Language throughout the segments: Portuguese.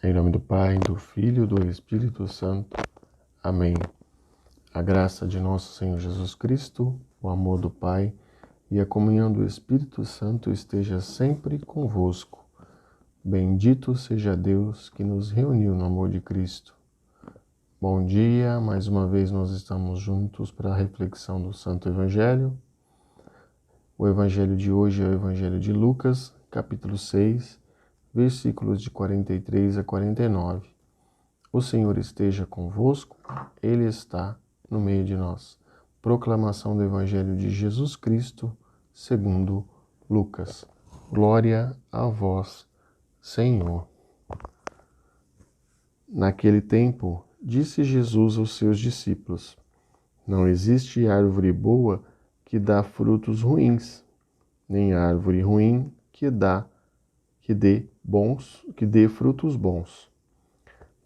Em nome do Pai, do Filho e do Espírito Santo. Amém. A graça de nosso Senhor Jesus Cristo, o amor do Pai e a comunhão do Espírito Santo esteja sempre convosco. Bendito seja Deus que nos reuniu no amor de Cristo. Bom dia, mais uma vez nós estamos juntos para a reflexão do Santo Evangelho. O Evangelho de hoje é o Evangelho de Lucas, capítulo 6, versículos de 43 a 49. O Senhor esteja convosco, Ele está no meio de nós. Proclamação do Evangelho de Jesus Cristo, segundo Lucas. Glória a vós, Senhor. Naquele tempo, disse Jesus aos seus discípulos: Não existe árvore boa que dá frutos ruins, nem árvore ruim que dê frutos bons.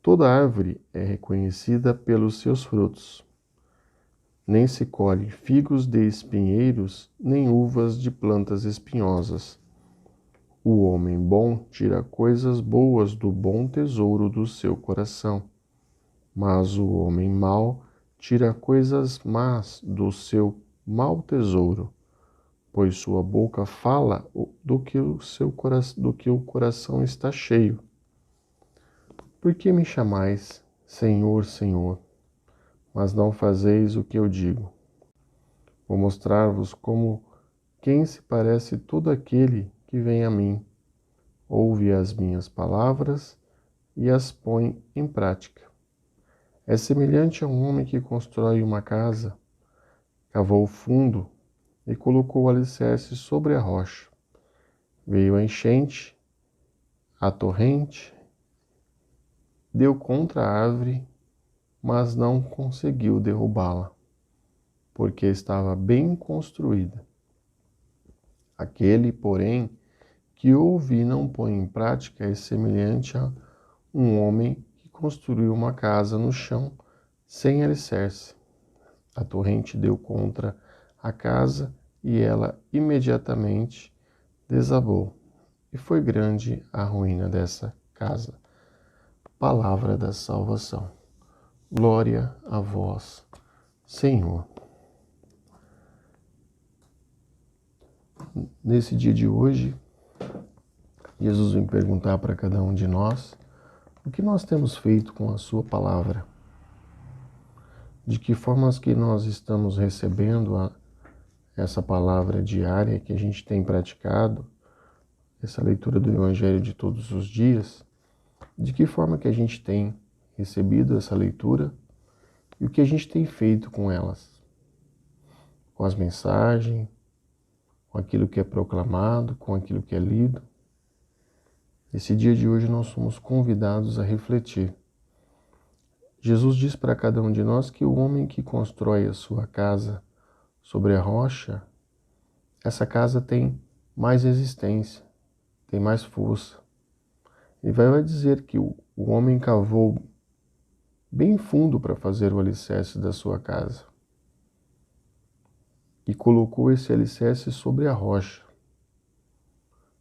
Toda árvore é reconhecida pelos seus frutos. Nem se colhe figos de espinheiros, nem uvas de plantas espinhosas. O homem bom tira coisas boas do bom tesouro do seu coração, mas o homem mau tira coisas más do seu mau tesouro, pois sua boca fala do que o coração está cheio. Por que me chamais Senhor, Senhor, mas não fazeis o que eu digo? Vou mostrar-vos como quem se parece todo aquele que vem a mim, ouve as minhas palavras e as põe em prática. É semelhante a um homem que constrói uma casa, cavou fundo e colocou o alicerce sobre a rocha. Veio a enchente, a torrente, deu contra a árvore, mas não conseguiu derrubá-la, porque estava bem construída. Aquele, porém, que ouve e não põe em prática é semelhante a um homem que construiu uma casa no chão sem alicerce. A torrente deu contra a casa e ela imediatamente desabou, e foi grande a ruína dessa casa. Palavra da salvação. Glória a vós, Senhor. Nesse dia de hoje, Jesus vem perguntar para cada um de nós o que nós temos feito com a sua palavra. De que formas que nós estamos recebendo essa palavra diária que a gente tem praticado, essa leitura do Evangelho de todos os dias, de que forma que a gente tem recebido essa leitura e o que a gente tem feito com elas, com as mensagens, com aquilo que é proclamado, com aquilo que é lido. Esse dia de hoje nós somos convidados a refletir. Jesus diz para cada um de nós que o homem que constrói a sua casa sobre a rocha, essa casa tem mais resistência, tem mais força. Ele vai dizer que o homem cavou bem fundo para fazer o alicerce da sua casa e colocou esse alicerce sobre a rocha.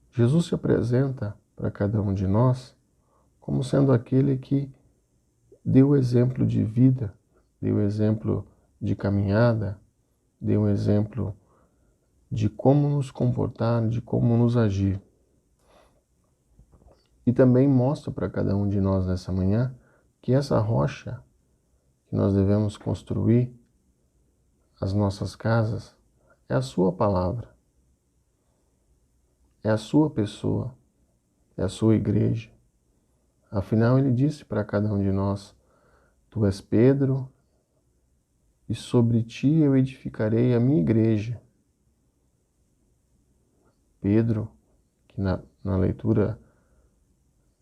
Jesus se apresenta para cada um de nós como sendo aquele que deu o exemplo de vida, deu o exemplo de caminhada, deu um exemplo de como nos comportar, de como nos agir. E também mostra para cada um de nós nessa manhã que essa rocha que nós devemos construir as nossas casas é a sua palavra, é a sua pessoa, é a sua igreja. Afinal, ele disse para cada um de nós: Tu és Pedro, e sobre ti eu edificarei a minha igreja. Pedro, que na leitura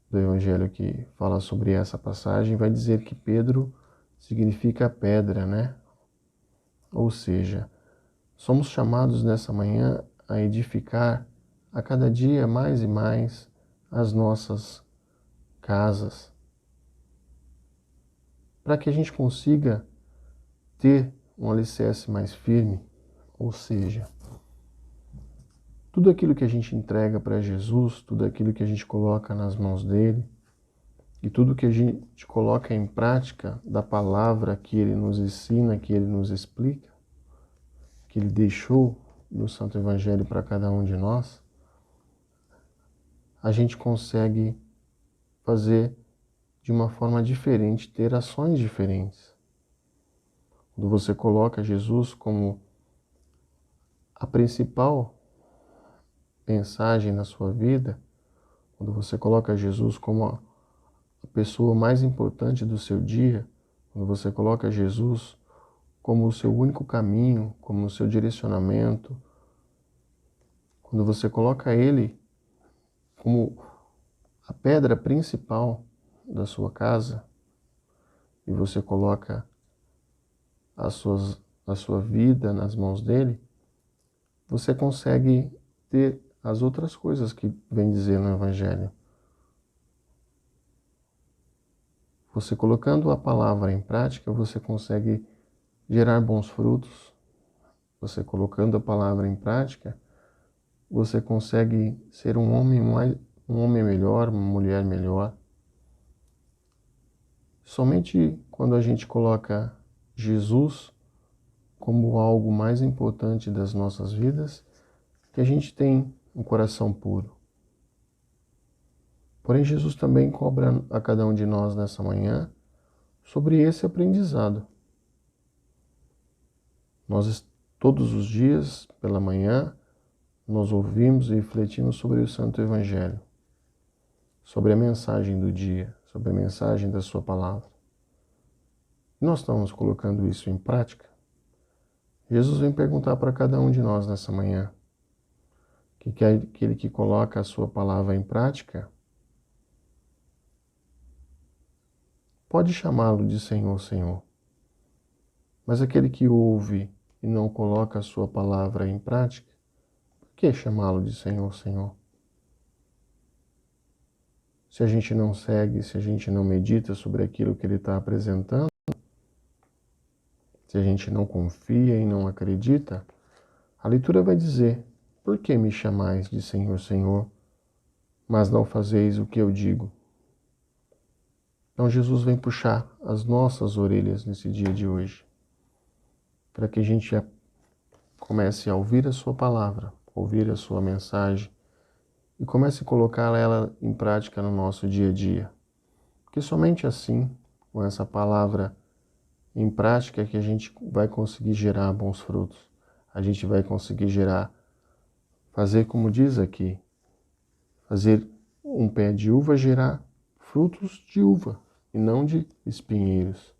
do Evangelho que fala sobre essa passagem, vai dizer que Pedro significa pedra, né? Ou seja, somos chamados nessa manhã a edificar a cada dia mais e mais as nossas casas, para que a gente consiga ter um alicerce mais firme, ou seja, tudo aquilo que a gente entrega para Jesus, tudo aquilo que a gente coloca nas mãos dele, E tudo que a gente coloca em prática da palavra que Ele nos ensina, que Ele nos explica, que Ele deixou no Santo Evangelho para cada um de nós, a gente consegue fazer de uma forma diferente, ter ações diferentes. Quando você coloca Jesus como a principal mensagem na sua vida, quando você coloca Jesus como a pessoa mais importante do seu dia, quando você coloca Jesus como o seu único caminho, como o seu direcionamento, quando você coloca Ele como a pedra principal da sua casa e você coloca a sua vida nas mãos dele, você consegue ter as outras coisas que vem dizer no Evangelho. Você colocando a palavra em prática, você consegue gerar bons frutos. Você colocando a palavra em prática, você consegue ser um homem melhor, uma mulher melhor. Somente quando a gente coloca Jesus como algo mais importante das nossas vidas, que a gente tem um coração puro. Porém, Jesus também cobra a cada um de nós nessa manhã sobre esse aprendizado. Nós, todos os dias, pela manhã, nós ouvimos e refletimos sobre o Santo Evangelho, sobre a mensagem do dia, sobre a mensagem da sua palavra. E nós estamos colocando isso em prática? Jesus vem perguntar para cada um de nós nessa manhã, que aquele que coloca a sua palavra em prática pode chamá-lo de Senhor, Senhor. Mas aquele que ouve e não coloca a sua palavra em prática, por que chamá-lo de Senhor, Senhor? Se a gente não segue, se a gente não medita sobre aquilo que ele está apresentando, se a gente não confia e não acredita, a leitura vai dizer: por que me chamais de Senhor, Senhor, mas não fazeis o que eu digo? Então Jesus vem puxar as nossas orelhas nesse dia de hoje, para que a gente comece a ouvir a sua palavra, ouvir a sua mensagem e comece a colocar ela em prática no nosso dia a dia. Porque somente assim, com essa palavra em prática, é que a gente vai conseguir gerar bons frutos. A gente vai conseguir fazer como diz aqui, fazer um pé de uva gerar frutos de uva e não de espinheiros.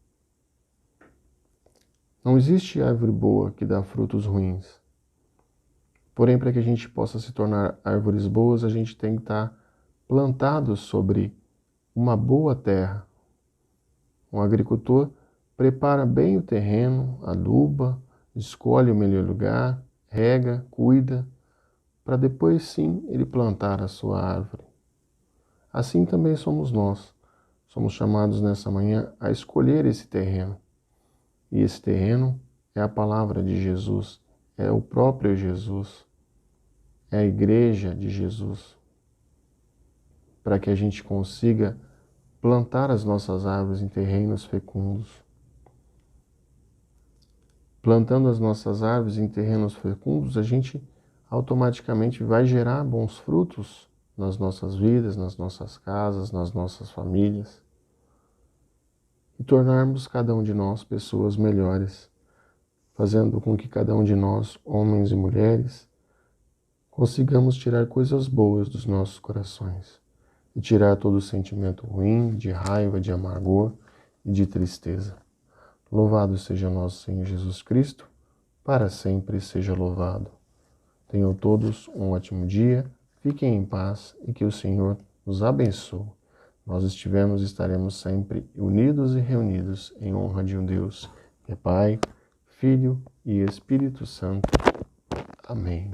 Não existe árvore boa que dá frutos ruins. Porém, para que a gente possa se tornar árvores boas, a gente tem que estar plantado sobre uma boa terra. Um agricultor prepara bem o terreno, aduba, escolhe o melhor lugar, rega, cuida, para depois sim ele plantar a sua árvore. Assim também somos nós. Somos chamados nessa manhã a escolher esse terreno. E esse terreno é a palavra de Jesus, é o próprio Jesus, é a igreja de Jesus, para que a gente consiga plantar as nossas árvores em terrenos fecundos. Plantando as nossas árvores em terrenos fecundos, a gente automaticamente vai gerar bons frutos nas nossas vidas, nas nossas casas, nas nossas famílias, e tornarmos cada um de nós pessoas melhores, fazendo com que cada um de nós, homens e mulheres, consigamos tirar coisas boas dos nossos corações e tirar todo o sentimento ruim, de raiva, de amargor e de tristeza. Louvado seja nosso Senhor Jesus Cristo, para sempre seja louvado. Tenham todos um ótimo dia, fiquem em paz e que o Senhor nos abençoe. Nós estaremos sempre unidos e reunidos em honra de um Deus que é Pai, Filho e Espírito Santo. Amém.